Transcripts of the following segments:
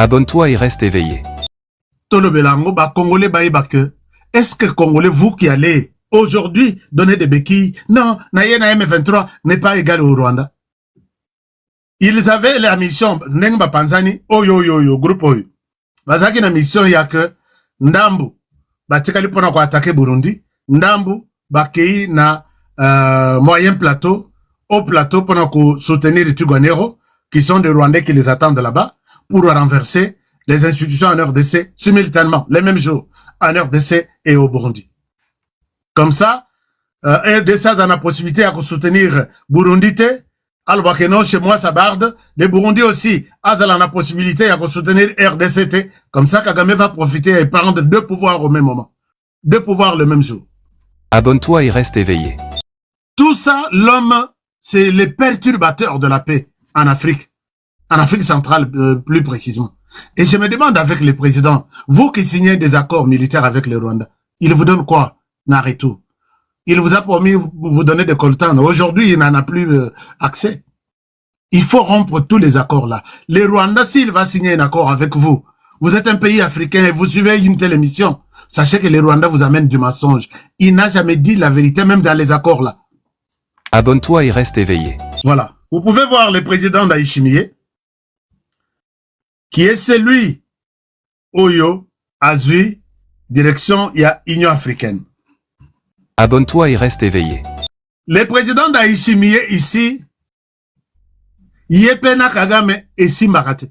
Abonne-toi et reste éveillé. Tolo Belango, Congolais, est-ce que Congolais, vous qui allez aujourd'hui donner des béquilles, non, Nayena M23 n'est pas égal au Rwanda. Ils avaient la mission, Nengba Panzani, groupe Oyo. Bazaki na mission ya que Ndambu, batikali pona ko attaquer Burundi, Ndambu, bakei na moyen plateau, au plateau pour ko soutenir les Tuganero, qui sont des Rwandais qui les attendent là-bas, pour renverser les institutions en RDC simultanément, les mêmes jours, en RDC et au Burundi. Comme ça, RDC a la possibilité de soutenir Burundi, alors que non, chez moi, ça barde. Les Burundi aussi, a la possibilité de soutenir RDC. Comme ça, Kagame va profiter et prendre deux pouvoirs au même moment. Deux pouvoirs le même jour. Abonne-toi et reste éveillé. Tout ça, l'homme, c'est les perturbateurs de la paix en Afrique. En Afrique centrale, plus précisément. Et je me demande avec les présidents, vous qui signez des accords militaires avec le Rwanda, il vous donne quoi, Naretou? Il vous a promis vous donner des coltans. Aujourd'hui, il n'en a plus accès. Il faut rompre tous les accords là. Les Rwandais, s'il va signer un accord avec vous, vous êtes un pays africain et vous suivez une telle émission, sachez que les Rwandais vous amènent du mensonge. Il n'a jamais dit la vérité, même dans les accords là. Abonne-toi et reste éveillé. Voilà. Vous pouvez voir le président d'Aïchimié, qui est celui, Oyo, Azui, direction, il y a Union africaine. Abonne-toi et reste éveillé. Le président d'Aïchimié ici, Yepena Kagame et Simbarate.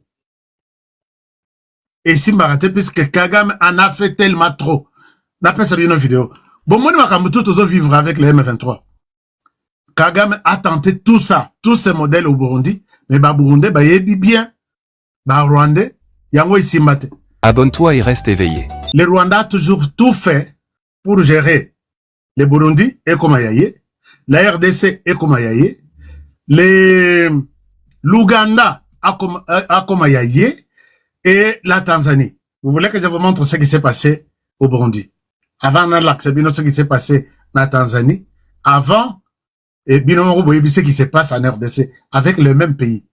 Et Simbarate, puisque Kagame en a fait tellement trop. N'a pas salué une vidéo. Bon, moi, je vais vivre avec le M23. Kagame a tenté tout ça, tous ces modèles au Burundi, mais Burundi, yebi bien. Rwandais, yango Isimbate. Abonne-toi et reste éveillé. Le Rwanda a toujours tout fait pour gérer le Burundi et Komayaye, la RDC et Komayaye, l'Ouganda à Komayaye et la Tanzanie. Vous voulez que je vous montre ce qui s'est passé au Burundi? Avant, on a l'accepté ce qui s'est passé en Tanzanie. Avant, et Binomo Boyebi, ce qui se passe en RDC avec le même pays.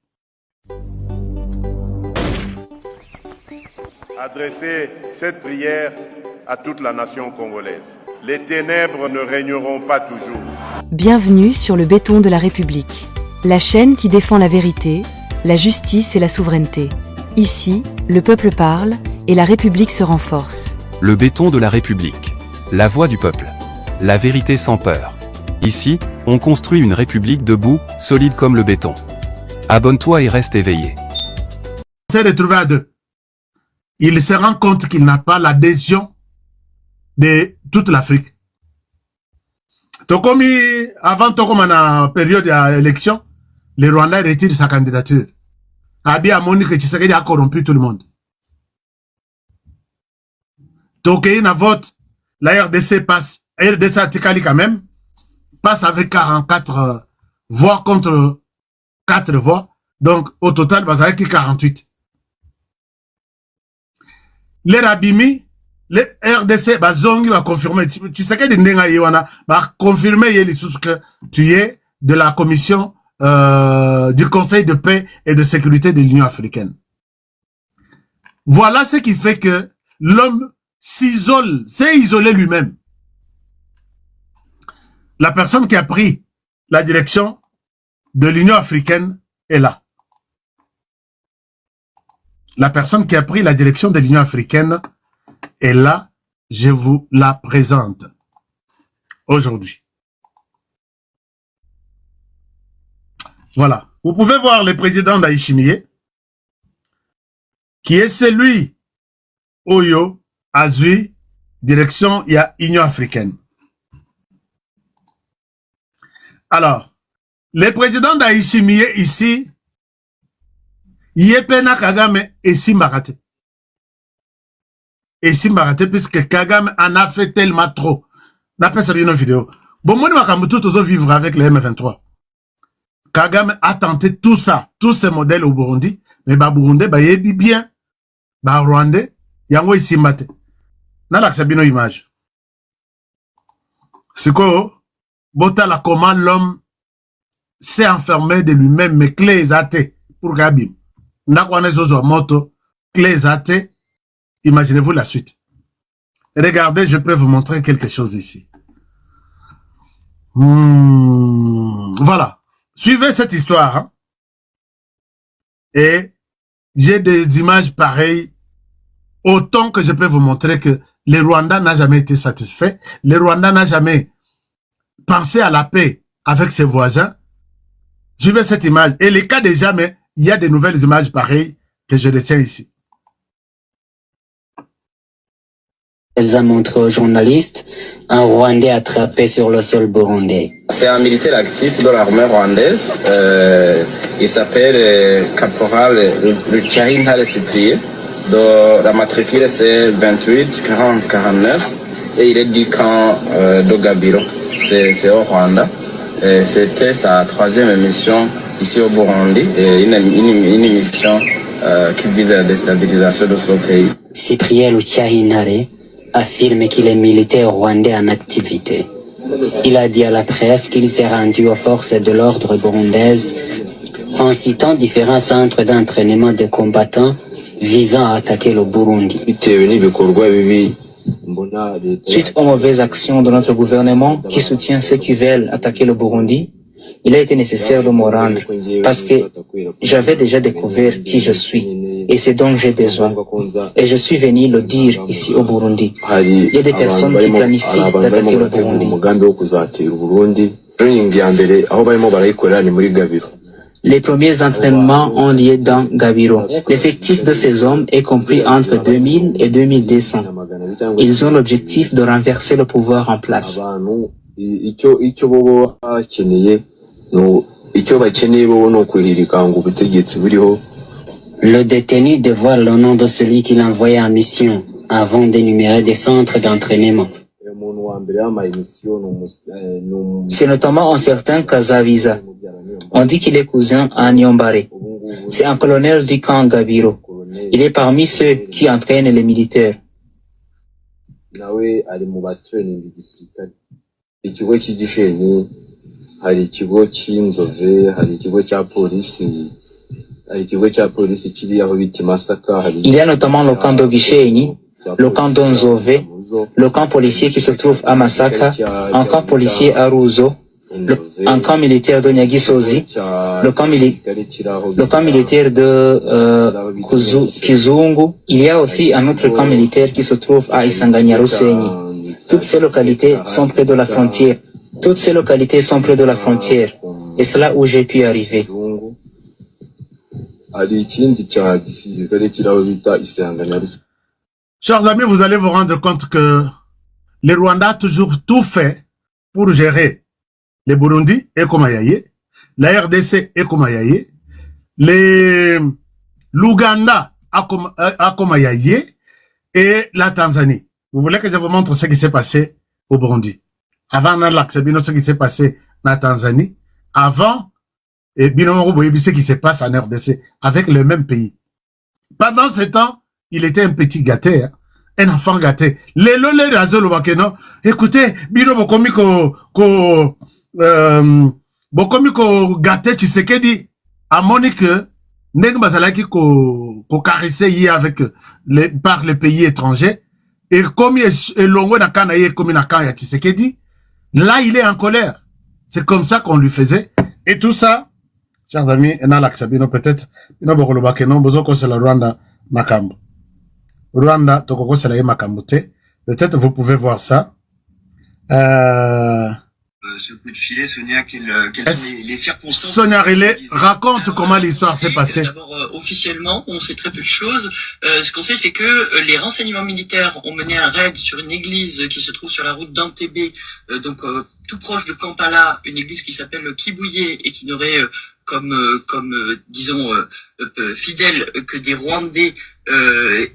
Adresser cette prière à toute la nation congolaise. Les ténèbres ne régneront pas toujours. Bienvenue sur le béton de la République. La chaîne qui défend la vérité, la justice et la souveraineté. Ici, le peuple parle et la République se renforce. Le béton de la République. La voix du peuple. La vérité sans peur. Ici, on construit une République debout, solide comme le béton. Abonne-toi et reste éveillé. On s'est retrouvé à deux. Il se rend compte qu'il n'a pas l'adhésion de toute l'Afrique. Tokomi, avant Tokomi, la période d'élection, le Rwanda retire sa candidature. Abi a moni que Tshisekedi a corrompu tout le monde. Tokomi na vote, la RDC passe, RDC Atikali quand même, passe avec 44 voix contre 4 voix. Donc, au total, bah, ça fait 48. Les Rabimi, les RDC, bah, Zongi va confirmer. Tu sais que Ndenga Yewana va confirmer que tu es de la commission du Conseil de paix et de sécurité de l'Union africaine. Voilà ce qui fait que l'homme s'isole, s'est isolé lui-même. La personne qui a pris la direction de l'Union africaine est là. La personne qui a pris la direction de l'Union africaine est là. Je vous la présente aujourd'hui. Voilà. Vous pouvez voir le président d'Aïchimié, qui est celui, Oyo, Azui, direction, il y a Union africaine. Alors, le président d'Aïchimié ici, Yepena Kagame et Simbarate. Et Simbarate, puisque Kagame en a fait tellement trop. N'a pas salué une vidéo. Bon, moi, je vais vivre avec le M23. Kagame a tenté tout ça, tous ces modèles au Burundi, mais Burundi, yebi bien, Rwandais, yango Isimbate. N'a l'accepté une image. C'est quoi, Bota la comment l'homme s'est enfermé de lui-même, mais clé athées pour Gabim. Nakwane zozo moto, clés athées, imaginez-vous la suite. Regardez, je peux vous montrer quelque chose ici. Voilà. Suivez cette histoire. Hein. Et j'ai des images pareilles. Autant que je peux vous montrer que le Rwanda n'a jamais été satisfait. Le Rwanda n'a jamais pensé à la paix avec ses voisins. Suivez cette image. Et les cas déjà, mais il y a de nouvelles images pareilles que je retiens ici. Elle a montré aux journalistes un Rwandais attrapé sur le sol burundais. C'est un militaire actif de l'armée rwandaise. Il s'appelle Caporal Rucharin Hale Cyprien. La matricule c'est 28 40 49 et il est du camp de Gabiro. C'est au Rwanda. C'était sa 3e mission ici au Burundi. Une mission qui vise à la déstabilisation de ce pays. Cyprien Rucharin Hale affirme qu'il est militaire rwandais en activité. Il a dit à la presse qu'il s'est rendu aux forces de l'ordre burundaises en citant différents centres d'entraînement de combattants visant à attaquer le Burundi. Suite aux mauvaises actions de notre gouvernement qui soutient ceux qui veulent attaquer le Burundi, il a été nécessaire de me rendre parce que j'avais déjà découvert qui je suis et c'est dont j'ai besoin. Et je suis venu le dire ici au Burundi. Il y a des personnes qui planifient d'attaquer le Burundi. Les premiers entraînements ont lieu dans Gabiro. L'effectif de ces hommes est compris entre 2000 et 2200. Ils ont l'objectif de renverser le pouvoir en place. Le détenu dévoile le nom de celui qu'il envoyait en mission avant d'énumérer des centres d'entraînement. C'est notamment un certain Kazaviza. On dit qu'il est cousin à Nyombare. C'est un colonel du camp Gabiro. Il est parmi ceux qui entraînent les militaires. Il y a notamment le camp d'Ogishenyi, le camp d'Onzove, le camp policier qui se trouve à Masaka, un camp policier à Ruzo, un camp militaire de Nyagisozi, le camp militaire de Kizungu. Il y a aussi un autre camp militaire qui se trouve à Isanganyarusenyi. Toutes ces localités sont près de la frontière. Et c'est là où j'ai pu arriver. Chers amis, vous allez vous rendre compte que le Rwanda a toujours tout fait pour gérer les Burundi et Komayaye, la RDC et Komayaye, l'Ouganda à Komayaye et la Tanzanie. Vous voulez que je vous montre ce qui s'est passé au Burundi? Avant ce qui s'est passé en Tanzanie, avant et ce qui se passe en RDC avec le même pays. Pendant ce temps, il était un petit gâté, hein, un enfant gâté. Écoutez, bino bokomi ko gâté Tshisekedi a monique ndenge bazalaki ko caresser avec par les pays étrangers et comme elongo na kana ye comme na kana ya Tshisekedi, là il est en colère. C'est comme ça qu'on lui faisait et tout ça. Chers amis, peut-être, c'est le Rwanda Makambo. Rwanda, Tokoko, c'est la Makambote. Peut-être vous pouvez voir ça. Ce coup de filet, Sonia, quelles sont les circonstances? Sonia Riley, raconte comment l'histoire s'est passée. D'abord, officiellement, on sait très peu de choses. Ce qu'on sait, c'est que les renseignements militaires ont mené un raid sur une église qui se trouve sur la route d'Entebbe, donc tout proche de Kampala, une église qui s'appelle Kibuye et qui n'aurait disons fidèles que des Rwandais,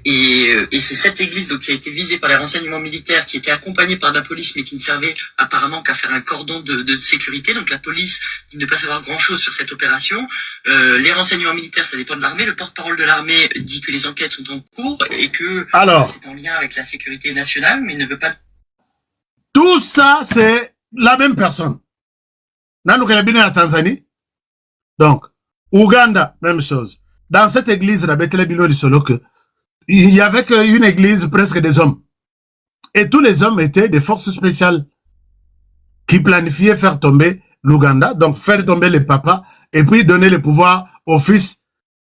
et c'est cette église donc qui a été visée par les renseignements militaires, qui était accompagnée par la police mais qui ne servait apparemment qu'à faire un cordon de sécurité. Donc la police ne pas savoir grand chose sur cette opération. Les renseignements militaires, ça dépend de l'armée. Le porte-parole de l'armée dit que les enquêtes sont en cours et que c'est en lien avec la sécurité nationale, mais il ne veut pas. Tout ça, c'est la même personne. Nanu Kalabine à Tanzanie. Donc, Ouganda, même chose. Dans cette église, la Bethlehem Bino Solo que il y avait une église presque des hommes. Et tous les hommes étaient des forces spéciales qui planifiaient faire tomber l'Ouganda, donc faire tomber les papas, et puis donner le pouvoir au fils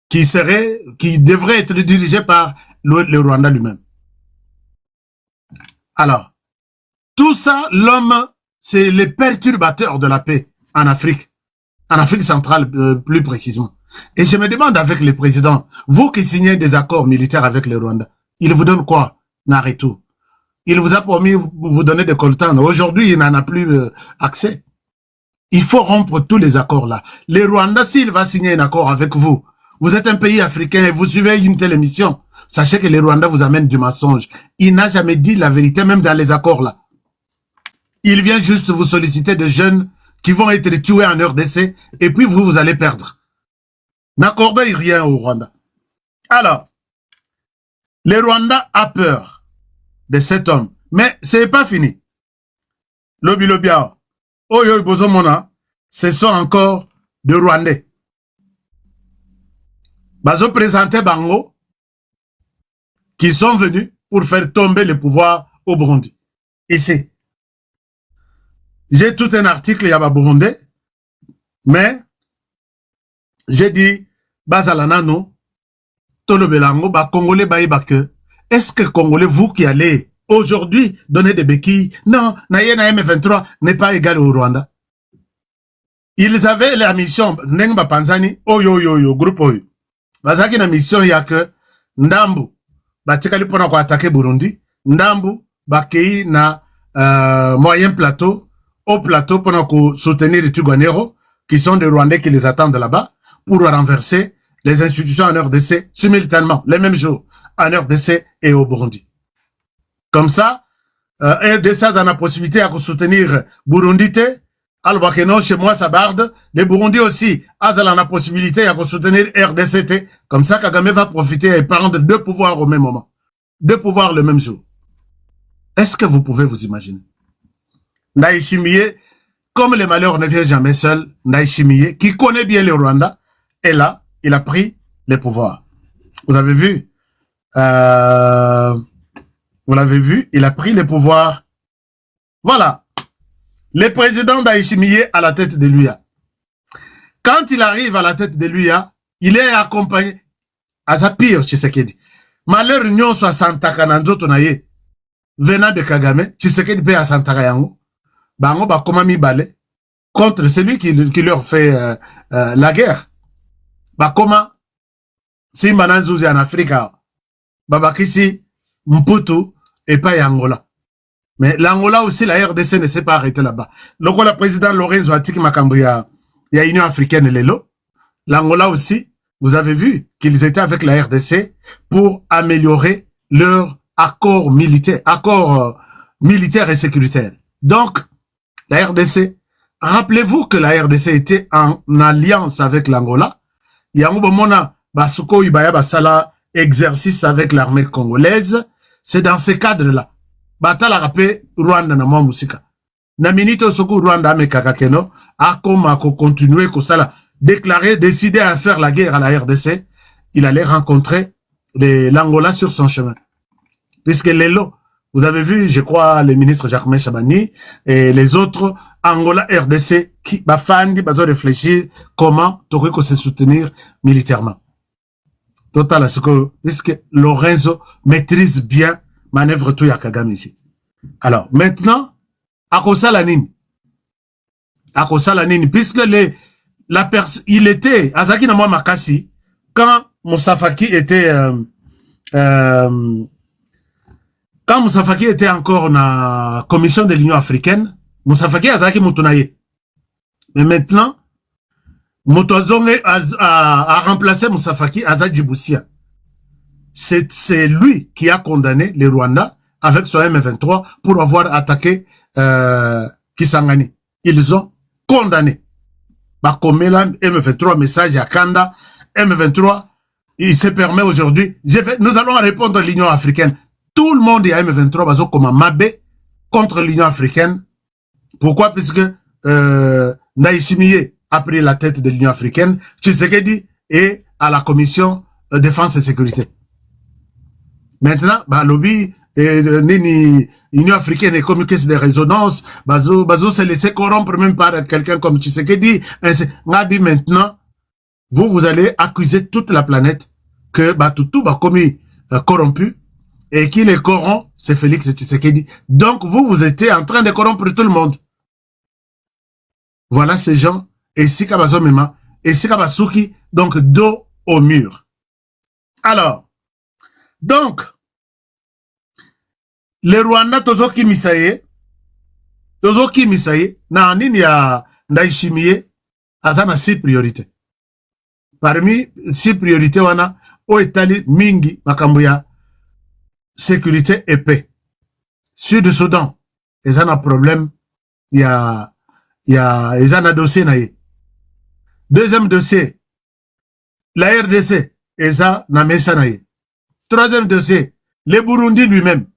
qui devrait être dirigé par le Rwanda lui-même. Alors, tout ça, l'homme, c'est le perturbateur de la paix en Afrique centrale plus précisément. Et je me demande avec les présidents, vous qui signez des accords militaires avec le Rwanda, il vous donne quoi, Naretou? Il vous a promis vous donner des coltans. Aujourd'hui, il n'en a plus accès. Il faut rompre tous les accords là. Le Rwanda, s'il va signer un accord avec vous, vous êtes un pays africain et vous suivez une telle émission, sachez que le Rwanda vous amène du mensonge. Il n'a jamais dit la vérité, même dans les accords là. Il vient juste vous solliciter de jeunes qui vont être tués en RDC et puis vous allez perdre. N'accordez rien au Rwanda. Alors, le Rwanda a peur de cet homme. Mais c'est pas fini. Lobia, Oyo Bozomona, ce sont encore de Rwandais. Bazo présenté Bango, qui sont venus pour faire tomber le pouvoir au Burundi. Ici. J'ai tout un article, il y a Burundi, mais j'ai dit, Bazalanano, Tolobelango, Congolais, Baïbake, est-ce que Congolais, vous qui allez aujourd'hui donner des béquilles, non, Nayena M23 n'est pas égal au Rwanda. Ils avaient la mission, Nengba Panzani, groupe Oyo. Bazaki na mission ya que Ndambu, batikali pona kwa attaquer Burundi, Ndambu, bakei na moyen plateau, au plateau pona ko soutenir les Tuganero, qui sont des Rwandais qui les attendent là-bas, pour renverser les institutions en RDC simultanément, les mêmes jours, en RDC et au Burundi. Comme ça, RDC a la possibilité de soutenir Burundi, alors que non, chez moi, ça barde. Les Burundi aussi, a la possibilité de soutenir RDC. Comme ça, Kagame va profiter et prendre deux pouvoirs au même moment. Deux pouvoirs le même jour. Est-ce que vous pouvez vous imaginer? Ndaïchimiye, comme le malheur ne vient jamais seul, Ndaïchimiye, qui connaît bien le Rwanda, est là, il a pris les pouvoirs. Vous avez vu? Vous l'avez vu, il a pris les pouvoirs. Voilà. Le président d'Aïchimiye à la tête de l'UIA. Quand il arrive à la tête de l'UIA, il est accompagné à sa pire Tshisekedi. Malheur union soit Santaka Nanzoto naye. Venant de Kagame, Tshisekedi paye à Santaka yango. Bango ba komami bale contre celui qui leur fait la guerre. Ba koma Simba Nanzuzi en Afrique. Babakisi Mputu et pas Angola. Mais l'Angola aussi, la RDC ne s'est pas arrêtée là-bas. Donc, le président Lorenzo Atiki Makambria, il y a Union africaine Lelo. L'Angola aussi, vous avez vu qu'ils étaient avec la RDC pour améliorer leur accord militaire et sécuritaire. Donc, la RDC, rappelez-vous que la RDC était en alliance avec l'Angola. Il y a un moment, Basuko Ibaya Basala exercice avec l'armée congolaise. C'est dans ce cadre-là. Batala rappelé Rwanda na mwa musika. Na minito soku Rwanda me kakakeno, a comme à continuer que ça déclaré, décidé à faire la guerre à la RDC, il allait rencontrer l'Angola sur son chemin. Puisque Lelo, vous avez vu, je crois, le ministre Jacques Chabani et les autres, Angola, RDC, qui, bafandi, bazo réfléchir comment, Tokiko se soutenir militairement. Total, à ce que, puisque Lorenzo maîtrise bien manœuvre tout ya Kagame ici. Alors, maintenant, à cause de la nini, puisque il était, Azaki Namwa Makasi, quand Moussa Faki était, quand Moussa Faki était encore dans la commission de l'Union africaine, Moussa Faki Azaki Moutunaye. Mais maintenant, Moutouazonge a remplacé Moussa Faki Azaki Djiboussia. C'est lui qui a condamné les Rwandais avec son M23 pour avoir attaqué Kisangani. Ils ont condamné. Bakomela M23, message à Kanda, M23, il se permet aujourd'hui. Nous allons répondre à l'Union africaine. Tout le monde est à M23, bazo comme Mabé contre l'Union africaine. Pourquoi? Puisque Ndaïchimiye a pris la tête de l'Union africaine, Tshisekedi est à la commission défense et sécurité. Maintenant, bah, lobby, nini, Union africaine et comme caisse de résonance, bazo se laisser corrompre même par quelqu'un comme Tshisekedi. Ngabi maintenant, vous allez accuser toute la planète que Batutu va commis corrompu et qui les corrompt, c'est Félix Tshisekedi. Donc vous étiez en train de corrompre tout le monde. Voilà ces gens, et Sika Bazomema, et Sika Basuki, donc dos au mur. Alors, donc, le Rwanda tozoki misaye, na nini ya Ndayishimiye, azana 6 priorités. Parmi 6 priorités wana, o etali mingi makambo ya sécurité et paix. Sud-Soudan, ezana problème, ezana dossier na ye. Deuxième dossier, la RDC, eza na mesa na ye. Troisième dossier, le Burundi lui-même,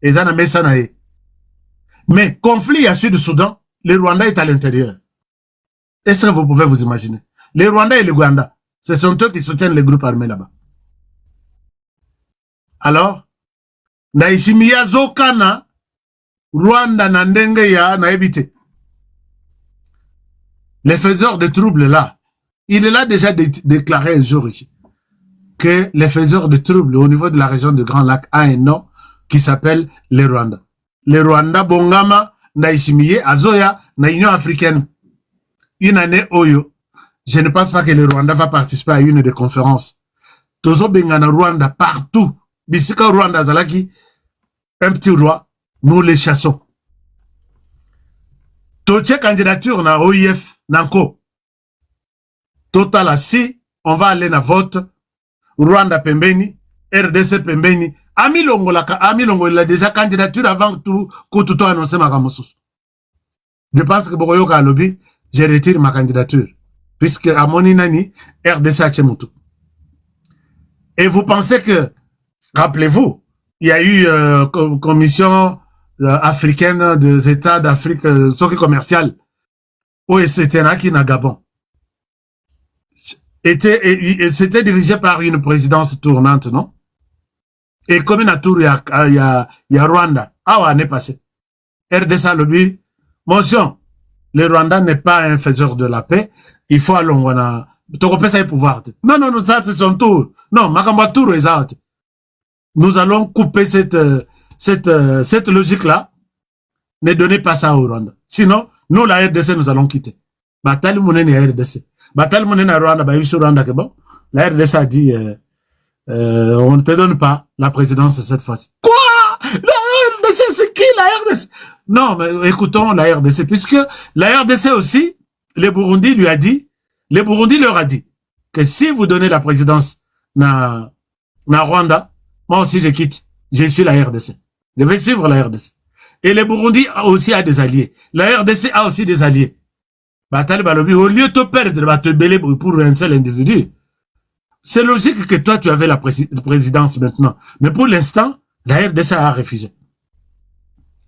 eza na mesa na ye. Mais conflit à Sud-Soudan, le Rwanda est à l'intérieur. Est-ce que vous pouvez vous imaginer? Le Rwanda et le Rwanda, ce sont eux qui soutiennent les groupes armés là-bas. Alors, Ndayishimiye azokana Rwanda na ndenge ya na ebite. Les faiseurs de troubles là, il est là déjà déclaré un jour ici que les faiseurs de troubles au niveau de la région de Grand Lac a un nom qui s'appelle les Rwanda. Les Rwanda Bongama Ndayishimiye Azoya na Union africaine. Une année Oyo. Je ne pense pas que le Rwanda va participer à une des conférences. Tozo Bengana Rwanda partout. Bisika Rwanda Zalaki, un petit roi, nous les chassons. Toche candidature na OIF Nanko. Total si on va aller na vote Rwanda Pembeni, RDC Pembeni. Ami Longo il a déjà candidature avant tout Koututo annoncé ma gamosus. Je pense que Bogoyoka a lobby, je retire ma candidature. Puisque à Moninani, RDC a Tchemutu. Et vous pensez que, rappelez-vous, il y a eu commission africaine des États d'Afrique, soki commercial, OECTNA qui n'a Gabon. C'était dirigé par une présidence tournante, non? Et comme une tour, il y a Rwanda. Ah ouais, n'est passé. RDC lobby, mention, le Rwanda n'est pas un faiseur de la paix. Il faut aller, on a, Tokopé ça est pouvoir. Non, ça c'est son tour. Non, Makamba tour est out. Nous allons couper cette logique-là. Ne donnez pas ça au Rwanda. Sinon, nous, la RDC, nous allons quitter. Bataille Mounen et RDC. Bataille Mounen à Rwanda, bah, sur Rwanda, que bon. La RDC a dit, on ne te donne pas la présidence cette fois-ci. Quoi? La RDC, c'est qui la RDC? Non, mais écoutons la RDC, puisque la RDC aussi, le Burundi leur a dit que si vous donnez la présidence na Rwanda, moi aussi je quitte, je suis la RDC. Je vais suivre la RDC. Et le Burundi aussi a des alliés. La RDC a aussi des alliés. Batali Balobi, au lieu de te perdre, te bêler pour un seul individu. C'est logique que toi tu avais la présidence maintenant. Mais pour l'instant, la RDC a refusé.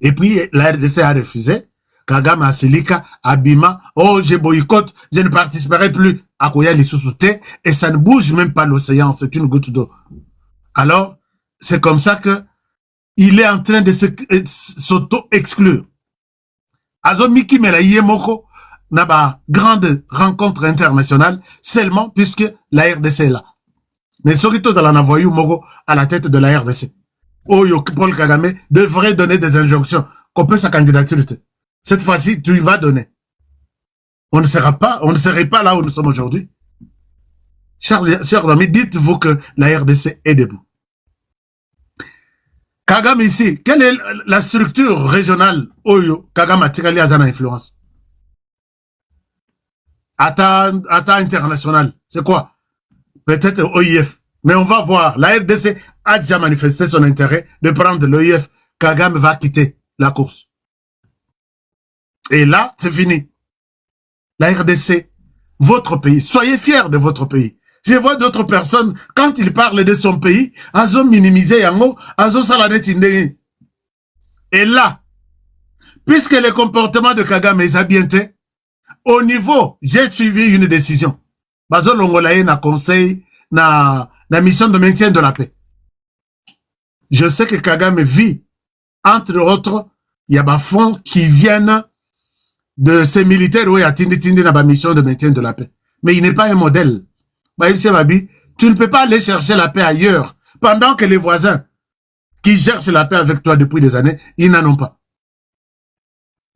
Et puis la RDC a refusé. Kagame Aselika, Abima, oh, je boycotte, je ne participerai plus à Koya Lissousouté, et ça ne bouge même pas l'océan, c'est une goutte d'eau. Alors, c'est comme ça que il est en train de s'auto-exclure. Azomiki Mela Yemoko n'a pas grande rencontre internationale, seulement puisque la RDC est là. Mais Sorito Zalana Voyou Mogo à la tête de la RDC. Oyo Paul Kagame devrait donner des injonctions, qu'on peut sa candidature. Cette fois-ci, tu y vas donner. On ne serait pas là où nous sommes aujourd'hui. Chers amis, dites-vous que la RDC est debout. Kagame ici, quelle est la structure régionale Oyo Kagame a tiré à Zana influence? Ata international, c'est quoi? Peut-être OIF. Mais on va voir. La RDC a déjà manifesté son intérêt de prendre l'OIF. Kagame va quitter la course. Et là, c'est fini. La RDC, votre pays, soyez fiers de votre pays. Je vois d'autres personnes, quand ils parlent de son pays, ils ont minimisé yango, ils ont salanetindé. Et là, puisque le comportement de Kagame est bien été, au niveau, j'ai suivi une décision. Bazo Longolaye na conseil, na mission de maintien de la paix. je sais que Kagame vit, entre autres, il y a des fonds qui viennent de ces militaires où il y a Tindi dans la mission de maintien de la paix. Mais il n'est pas un modèle. Tu ne peux pas aller chercher la paix ailleurs, pendant que les voisins qui cherchent la paix avec toi depuis des années, ils n'en ont pas.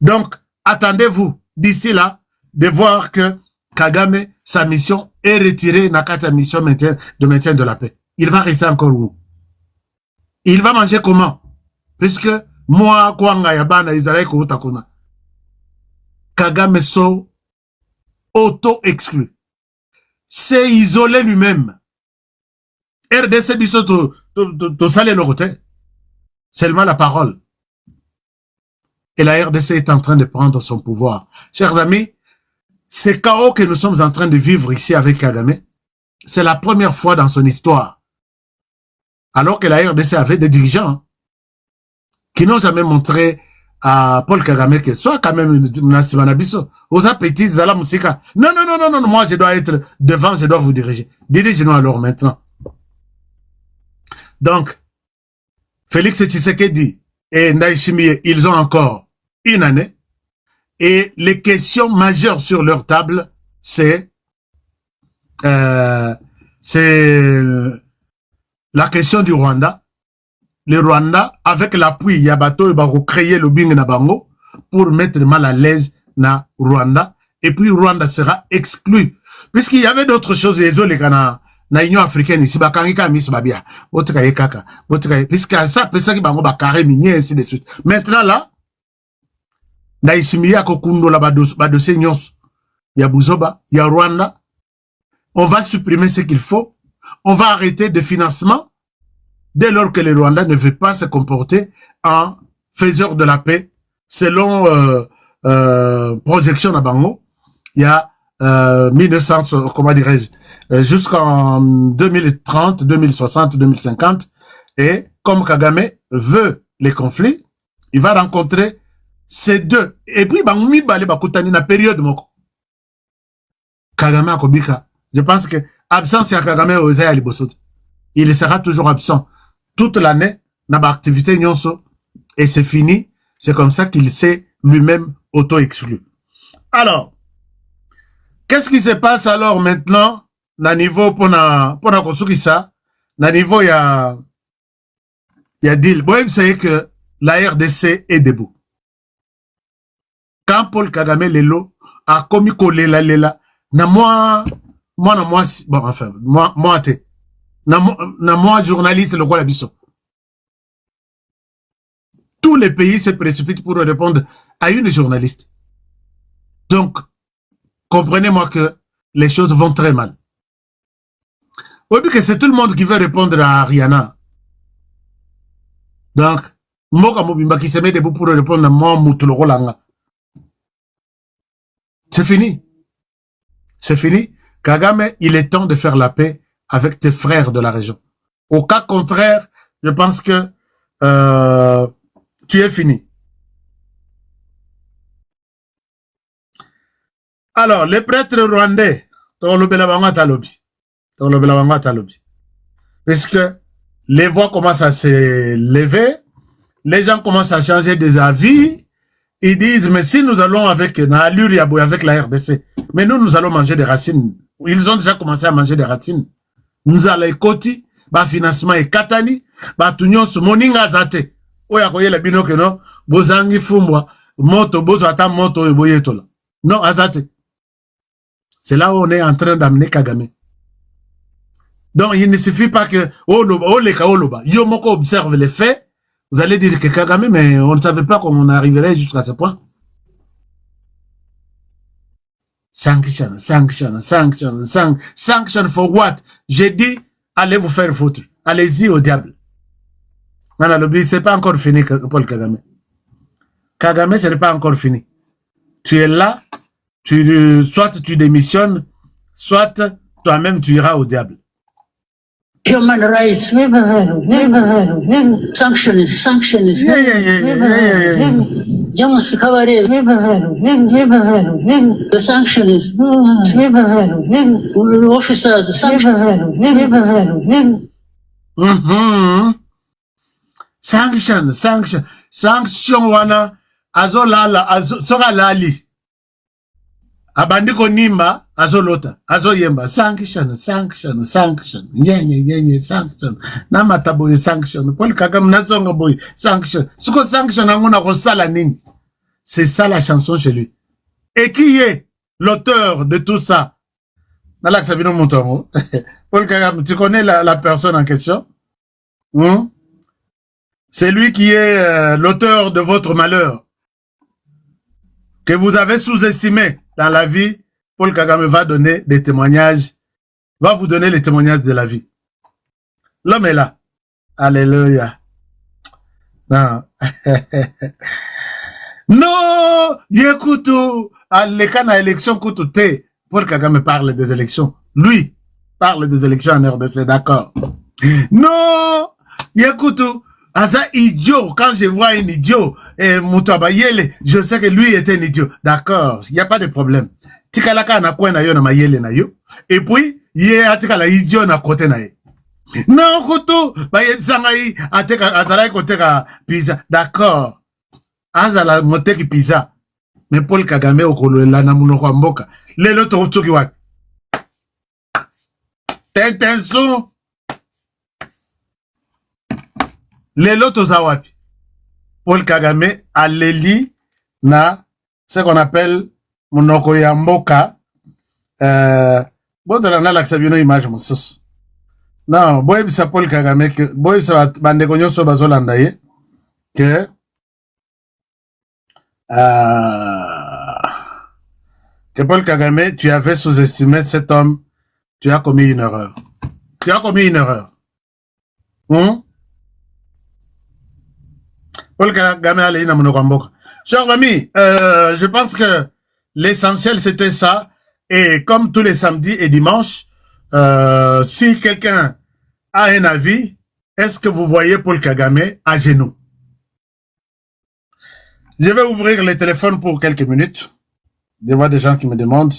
Donc, attendez-vous, d'ici là, de voir que Kagame, sa mission est retirée dans sa mission de maintien de la paix. Il va rester encore où? Il va manger comment? Puisque moi, Kwanga Yabana, Israël, Koutakuna. Kagame so auto-exclu. C'est isolé lui-même. RDC dit ça, tu salé le côté. Seulement la parole. Et la RDC est en train de prendre son pouvoir. Chers amis, ce chaos que nous sommes en train de vivre ici avec Kagame, c'est la première fois dans son histoire. Alors que la RDC avait des dirigeants qui n'ont jamais montré à Paul Kagame que soit quand même Nassibanabiso, aux appétits, Zala Moussika. Non, moi je dois être devant, je dois vous diriger. Dirigez-nous alors maintenant. Donc, Félix Tshisekedi et Ndayishimiye, ils ont encore une année. Et les questions majeures sur leur table, c'est la question du Rwanda. Le Rwanda, avec l'appui Yabato, va recréer le Bing Nabango pour mettre mal à l'aise na Rwanda. Et puis Rwanda sera exclu. Puisqu'il y avait d'autres choses, les autres, na Union africaine ici, bakangika mis babia, botika yekaka, botika, puisque ça, pesa ki bango bakare minier, ainsi de suite. Maintenant là, Ndayishimiye akokundo la badose nyonso, ya Buzoba, ya Rwanda, on va supprimer ce qu'il faut, on va arrêter de financement, dès lors que le Rwanda ne veut pas se comporter en faiseur de la paix, selon projection à Bango, il y a 1900, comment dirais-je, jusqu'en 2030, 2060, 2050, et comme Kagame veut les conflits, il va rencontrer ces deux. Et puis, Bangoumi Bale Bakutani na période moko. Kagame akobika. Je pense que absence à Kagame aux ailes il sera toujours absent toute l'année dans l'activité nyonso et c'est fini. C'est comme ça qu'il s'est lui-même auto-exclu. Alors, qu'est-ce qui se passe alors maintenant na niveau pona kosukisa na niveau ya deal. Bon, vous savez que la RDC est debout. Quand Paul Kagame Lelo a commis kolela lela na moi bon enfin moi te na moi journaliste le quoi la biso. Tous les pays se précipitent pour répondre à une journaliste. Donc comprenez-moi que les choses vont très mal. Oui, que c'est tout le monde qui veut répondre à Rihanna. Donc, Moka Mobimba qui se met debout pour répondre à moi, Moutoulo Langa. C'est fini. C'est fini. Kagame, il est temps de faire la paix avec tes frères de la région. Au cas contraire, je pense que tu es fini. Alors, les prêtres rwandais, puisque les voix commencent à se lever, les gens commencent à changer des avis, ils disent, mais si nous allons avec la RDC, mais nous allons manger des racines. Ils ont déjà commencé à manger des racines. Nous allons écouter, financement et katani, tunyon su moninga zate. Oya koye le bino no, bozangi fumbwa, moto, bozo ata moto e boyetola. Non, azate. C'est là où on est en train d'amener Kagame. Donc, il ne suffit pas que, Yomoko observe les faits, vous allez dire que Kagame, mais on ne savait pas comment on arriverait jusqu'à ce point. Sanction for what? J'ai dit, allez vous faire foutre. Allez-y au diable. Non, non, c'est pas encore fini, Paul Kagame. Kagame, ce n'est pas encore fini. Tu es là, soit tu démissionnes, soit toi-même tu iras au diable. Human rights, never. Sanctions. Jamus Kavare, never. The sanctions, never. Officers, sanctions, never. sanction wana azo lala azo soka lali abandi konimba azo lota azo yemba sanction nye sanction na matabo sanction Paul Kagame nazonga boy sanction suko sanction angona ko sala nini. C'est ça la chanson chez lui. Et qui est l'auteur de tout ça? Nalak Sabino Montongo. Paul Kagame, tu connais la personne en question? C'est lui qui est l'auteur de votre malheur. Que vous avez sous-estimé dans la vie. Paul Kagame va donner des témoignages. Va vous donner les témoignages de la vie. L'homme est là. Alléluia. Non. Non, écoute, les na élection te. Paul Kagame parle des élections. Lui parle des élections en RDC, d'accord. Non, écoute, Aza idiot, quand je vois un idiot, Moutabayele, je sais que lui était un idiot. D'accord, il n'y a pas de problème. Tikalaka na kwen na yo na mayele na yo. Et puis, yé atikala idiot na kote na ye. Non, kutu, baye sangai ateka azalai koteka pizza. D'accord. Azala moteki pizza. Mais Paul Kagame okolo la na munoko mboka. Lelo to utuki wak. Tentenso. Lelo to zawapi. Paul Kagame a l'eli na ce qu'on appelle munoko ya mboka. Bon de la l'accès image mon sos. Non, boy bisa Paul Kagame que boy sa bande konyo so bazolanda ye que Paul Kagame, tu avais sous-estimé cet homme, tu as commis une erreur. Tu as commis une erreur. Paul Kagame a l'éina monokamboka. Chers amis, je pense que l'essentiel c'était ça. Et comme tous les samedis et dimanches, si quelqu'un a un avis, est-ce que vous voyez Paul Kagame à genoux? Je vais ouvrir les téléphones pour quelques minutes. Je vois des gens qui me demandent.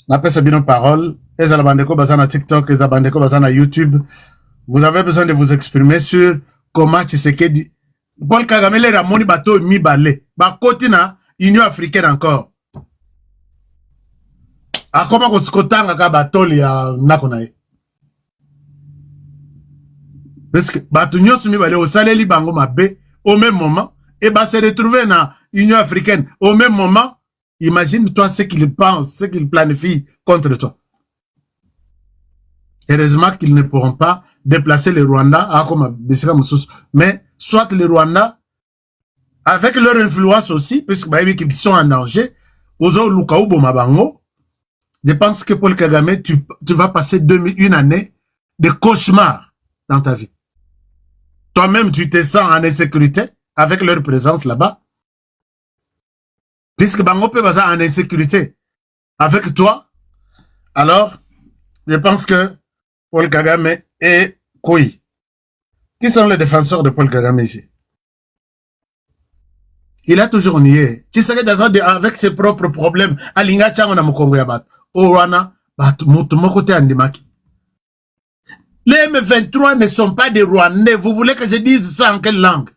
N'appelle Sabino Parole. Ezalabandeko Bazana TikTok, Ezalabandeko Bazana YouTube. Vous avez besoin de vous exprimer sur comment Tshisekedi. Paul Kagame le ramoni bato mi balé. Ba kotina Union africaine encore. A comment kotanga ka bato li ya nakonaye. Parce que bato nyos mi balé au saleli bango mabe au même moment. Et bah se retrouver dans l'Union africaine au même moment, imagine-toi ce qu'il pense, ce qu'il planifie contre toi. Heureusement qu'ils ne pourront pas déplacer le Rwanda, mais soit le Rwanda, avec leur influence aussi, puisque bah, ils sont en danger, je pense que Paul Kagame, tu vas passer une année de cauchemar dans ta vie. Toi-même, tu te sens en insécurité avec leur présence là-bas. Puisque Bango peut passer en insécurité avec toi, alors, je pense que Paul Kagame est Koui. Qui sont les défenseurs de Paul Kagame ici? Il a toujours nié. Tu sais que avec ses propres problèmes, Alinga Changona Mukongo Yabat, Owana, Bat Mutumokote Andimaki. Les M23 ne sont pas des Rwandais. Vous voulez que je dise ça en quelle langue?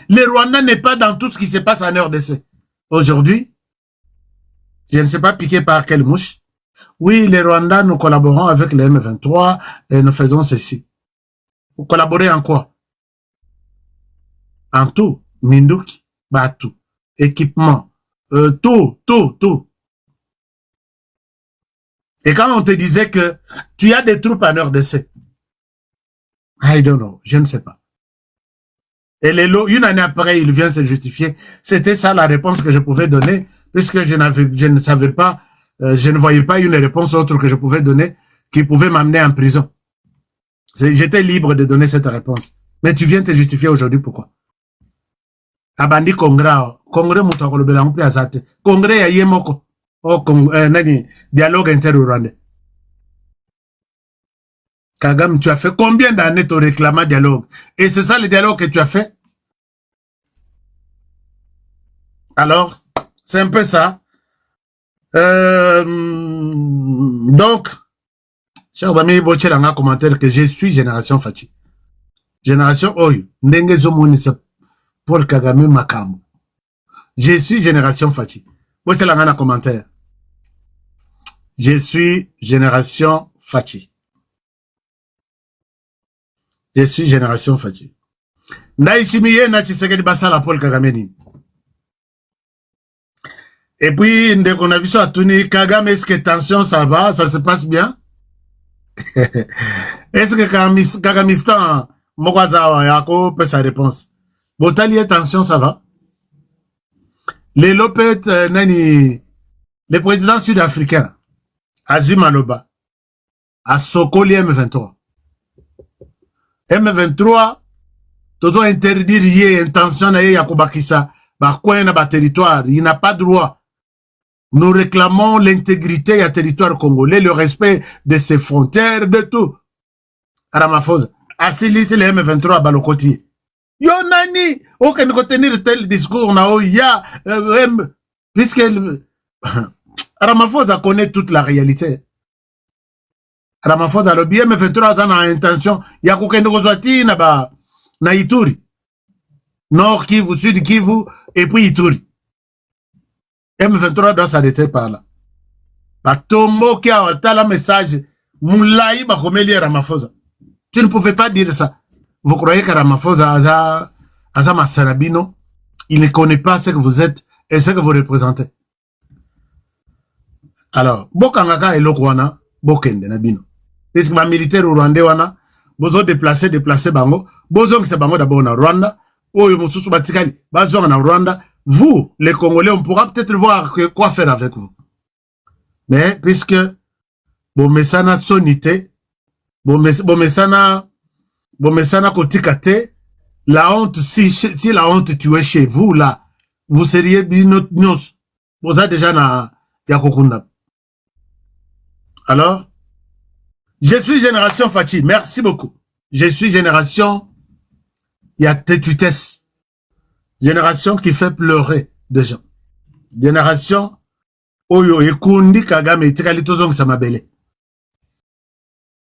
Le Rwanda n'est pas dans tout ce qui se passe en RDC. Aujourd'hui, je ne sais pas piqué par quelle mouche. Oui, les Rwandais, nous collaborons avec les M23 et nous faisons ceci. Vous collaborez en quoi? En tout. Minduki, tout. Équipement. Tout. Et quand on te disait que tu as des troupes en RDC, I don't know, je ne sais pas. Et une année après, il vient se justifier. C'était ça la réponse que je pouvais donner, puisque je ne savais pas, je ne voyais pas une réponse autre que je pouvais donner qui pouvait m'amener en prison. J'étais libre de donner cette réponse. Mais tu viens te justifier aujourd'hui, pourquoi? Abandi Congrès Moutako Belango Piazate. Congrès ya Yemoko. Dialogue inter-rwandais. Kagame, tu as fait combien d'années tu réclamé dialogue? Et c'est ça le dialogue que tu as fait? Alors, c'est un peu ça. Donc, cher ami, Boche dans un commentaire que je suis Génération Fachi. Génération Oyo. Ndenge zomonisa Paul Kagame makambo. Je suis génération Fachi. Bocha la ngana commentaire. Je suis génération Fachi. Je suis génération Fachi. Ndaishimiye na Tshisekedi basala Paul Kagame nini. Et puis, ndeko na biso atuni Kagame, est-ce que tension ça va, ça se passe bien? Est-ce que Kagamistan Mokwazawa yako peut sa réponse? Botali tension ça va? Les Lopet nani le président sud-africain Azuma Loba a sokoli M23. M23 toto interdire yé intention na yé yakobakisa ba coin na ba territoire, il n'a pas droit. Nous réclamons l'intégrité du territoire congolais, le respect de ses frontières, de tout. Ramaphosa. Asili, c'est le M23 à Balokoti. Yo nani, aucun ne tenir tel discours, na ya, puisque Ramaphosa connaît toute la réalité. Ramaphosa, le M23 a intention, ya aucun ne na Ituri. Nord Kivu, Sud Kivu, et puis Ituri. M23 doit s'arrêter par là. Batombo qui a un message, Moulaï Bakomeli Ramaphosa. Tu ne pouvais pas dire ça. Vous croyez que Ramaphosa Aza Massarabino, il ne connaît pas ce que vous êtes et ce que vous représentez. Alors, Bokangaka et Lokwana, Bokende Nabino. Est-ce que ma militaire rwandais wana, bozo déplacer bango, bozo que c'est bango d'abord na Rwanda, oyo mususu batikali, bazo na Rwanda. Vous, les Congolais, on pourra peut-être voir quoi faire avec vous. Mais, puisque, bomesana sonité, bomesana kotikate, la honte, si la honte tu es chez vous, là, vous seriez binotnos. Vous avez déjà na yakokunda. Alors, je suis génération Fachi. Merci beaucoup. Je suis génération Yatetutesse. Génération qui fait pleurer des gens. Génération Oyo Ekundi Kagame Tikali Tozong Samabele.